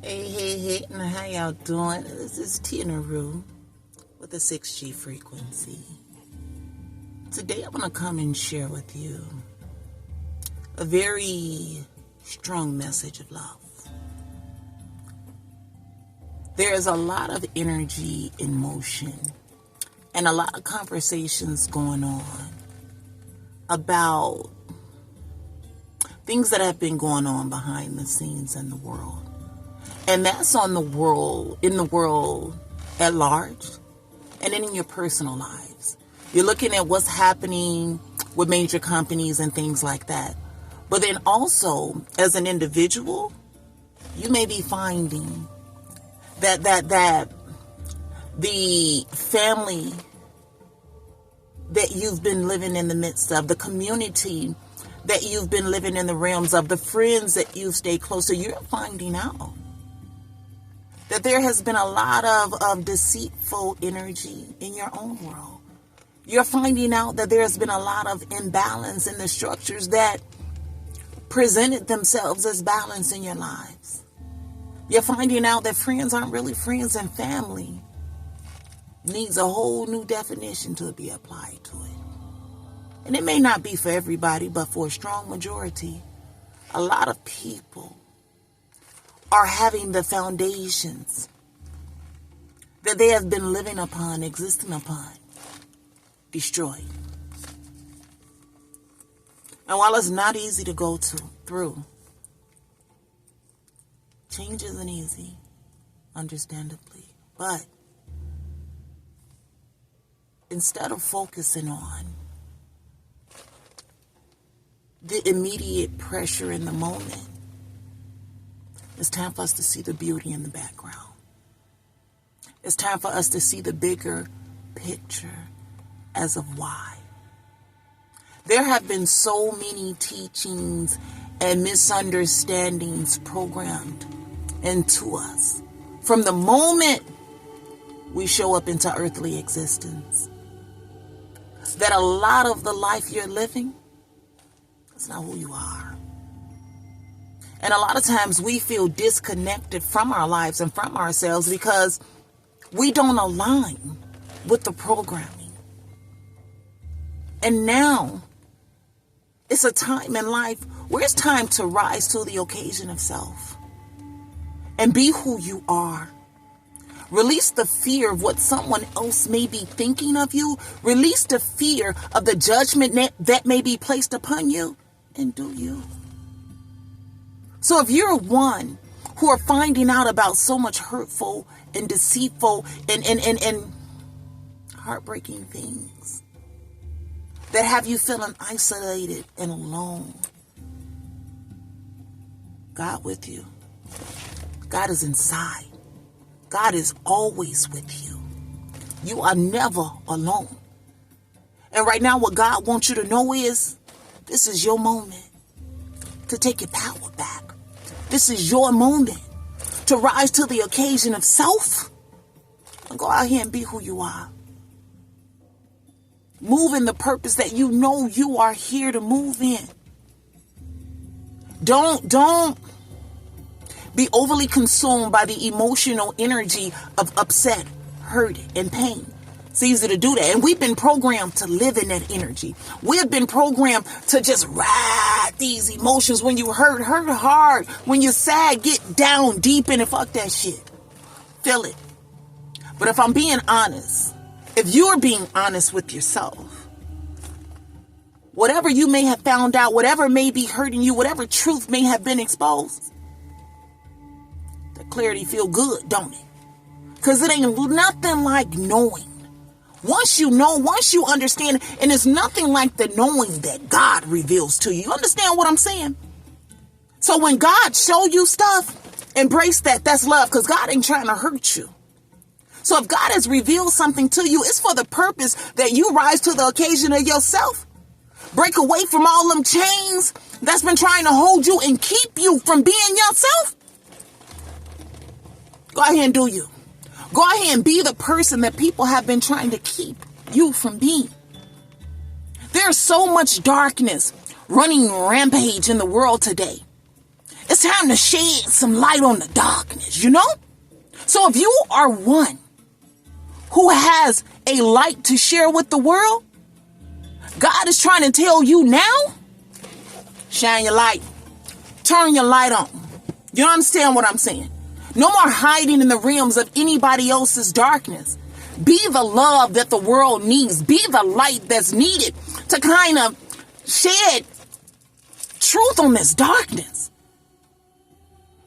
Hey, and how y'all doing? This is Tina Rue with a 6G frequency. Today I'm going to come and share with you a very strong message of love. There is a lot of energy in motion and a lot of conversations going on about things that have been going on behind the scenes in the world. And that's in the world at large, and then in your personal lives. You're looking at what's happening with major companies and things like that. But then also, as an individual, you may be finding that the family that you've been living in the midst of, the community that you've been living in the realms of, the friends that you've stayed close to, you're finding out that there has been a lot of deceitful energy in your own world. You're finding out that there has been a lot of imbalance in the structures that presented themselves as balance in your lives. You're finding out that friends aren't really friends, and family needs a whole new definition to be applied to it. And it may not be for everybody, but for a strong majority, a lot of people are having the foundations that they have been living upon, existing upon, destroyed. And while it's not easy to go through, change isn't easy, understandably. But instead of focusing on the immediate pressure in the moment, it's time for us to see the beauty in the background. It's time for us to see the bigger picture as of why. There have been so many teachings and misunderstandings programmed into us from the moment we show up into earthly existence, that a lot of the life you're living is not who you are. And a lot of times we feel disconnected from our lives and from ourselves because we don't align with the programming. And now it's a time in life where it's time to rise to the occasion of self and be who you are. Release the fear of what someone else may be thinking of you. Release the fear of the judgment that may be placed upon you, and do you. So if you're one who are finding out about so much hurtful and deceitful and heartbreaking things that have you feeling isolated and alone, God with you. God is inside. God is always with you. You are never alone. And right now what God wants you to know is this is your moment to take your power back. This is your moment to rise to the occasion of self and go out here and be who you are. Move in the purpose that you know you are here to move in. Don't be overly consumed by the emotional energy of upset, hurt, and pain. It's easy to do that. And we've been programmed to live in that energy. We've been programmed to just ride these emotions. When you hurt hard. When you're sad, get down deep in it. Fuck that shit. Feel it. But if I'm being honest, if you're being honest with yourself, whatever you may have found out, whatever may be hurting you, whatever truth may have been exposed, that clarity feel good, don't it? Because it ain't nothing like knowing. Once you know, once you understand, and it's nothing like the knowing that God reveals to you. You understand what I'm saying? So when God show you stuff, embrace that. That's love, because God ain't trying to hurt you. So if God has revealed something to you, it's for the purpose that you rise to the occasion of yourself. Break away from all them chains that's been trying to hold you and keep you from being yourself. Go ahead and do you. Go ahead and be the person that people have been trying to keep you from being. There's so much darkness running rampage in the world today. It's time to shed some light on the darkness, you know? So if you are one who has a light to share with the world, God is trying to tell you now, shine your light. Turn your light on. You understand what I'm saying? No more hiding in the realms of anybody else's darkness. Be the love that the world needs. Be the light that's needed to kind of shed truth on this darkness.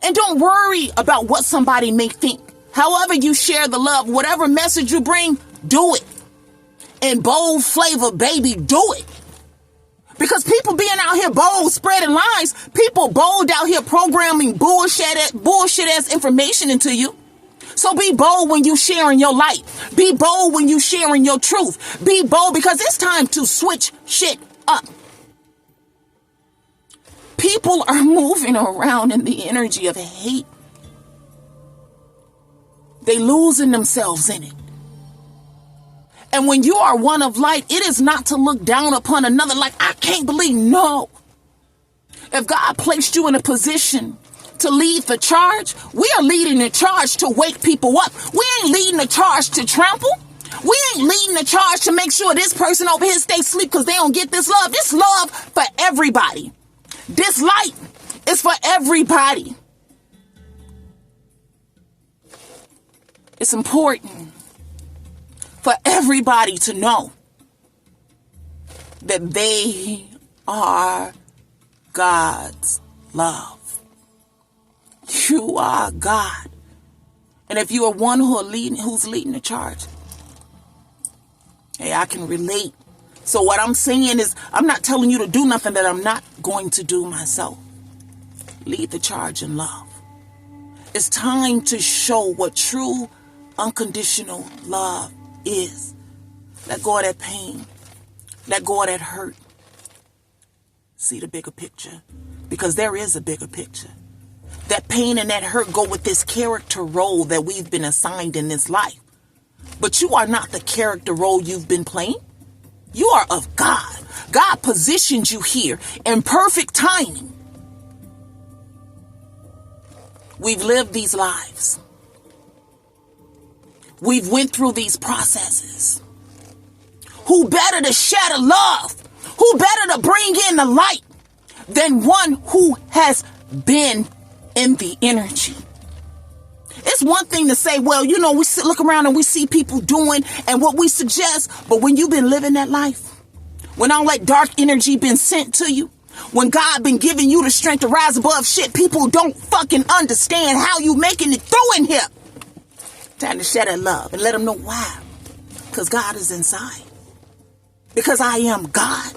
And don't worry about what somebody may think. However you share the love, whatever message you bring, do it. In bold flavor, baby, do it. Because people being out here bold, spreading lies, people bold out here programming bullshit ass information into you. So be bold when you sharing your light. Be bold when you sharing your truth. Be bold because it's time to switch shit up. People are moving around in the energy of hate. They losing themselves in it. And when you are one of light, it is not to look down upon another like, I can't believe, no. If God placed you in a position to lead the charge, we are leading the charge to wake people up. We ain't leading the charge to trample. We ain't leading the charge to make sure this person over here stays asleep because they don't get this love. This love for everybody. This light is for everybody. It's important for everybody to know that they are God's love. You are God. And if you are one who's leading the charge, hey, I can relate. So what I'm saying is, I'm not telling you to do nothing that I'm not going to do myself. Lead the charge in love. It's time to show what true unconditional love is. Let go of that pain. Let go of that hurt. See the bigger picture. Because there is a bigger picture. That pain and that hurt go with this character role that we've been assigned in this life. But you are not the character role you've been playing. You are of God. God positioned you here in perfect timing. We've lived these lives. We've went through these processes. Who better to shatter love? Who better to bring in the light than one who has been in the energy? It's one thing to say, well, you know, we look around and we see people doing and what we suggest. But when you've been living that life, when all that dark energy been sent to you, when God been giving you the strength to rise above shit, people don't fucking understand how you making it through in here. Time to share that love and let them know why. Because God is inside. Because I am God.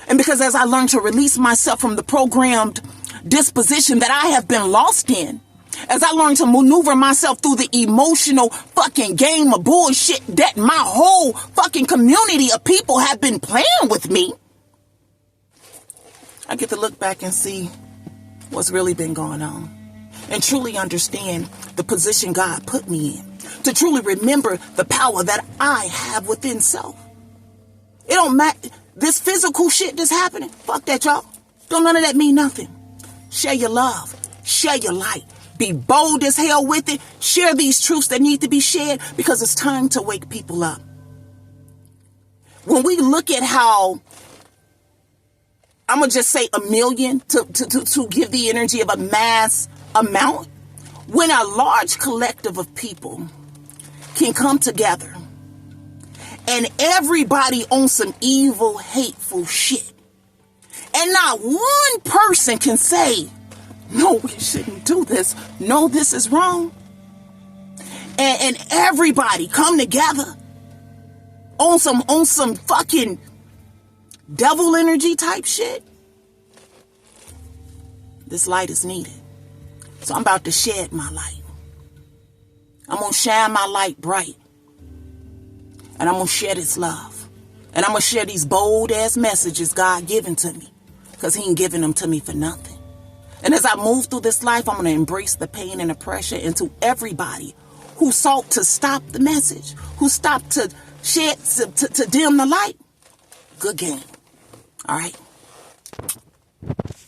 And because as I learn to release myself from the programmed disposition that I have been lost in, as I learn to maneuver myself through the emotional fucking game of bullshit that my whole fucking community of people have been playing with me, I get to look back and see what's really been going on and truly understand the position God put me in, to truly remember the power that I have within self. It don't matter. This physical shit that's happening, fuck that, y'all. Don't none of that mean nothing. Share your love. Share your light. Be bold as hell with it. Share these truths that need to be shared because it's time to wake people up. When we look at how, I'm going to just say 1 million to give the energy of a mass amount, when a large collective of people can come together and everybody on some evil, hateful shit, and not one person can say, no, we shouldn't do this. No, this is wrong. And everybody come together on some fucking devil energy type shit. This light is needed. So I'm about to shed my light. I'm going to shine my light bright. And I'm going to share this love. And I'm going to share these bold ass messages God given to me. Because he ain't giving them to me for nothing. And as I move through this life, I'm going to embrace the pain and the pressure into everybody who sought to stop the message, who stopped to shed, to dim the light. Good game. All right.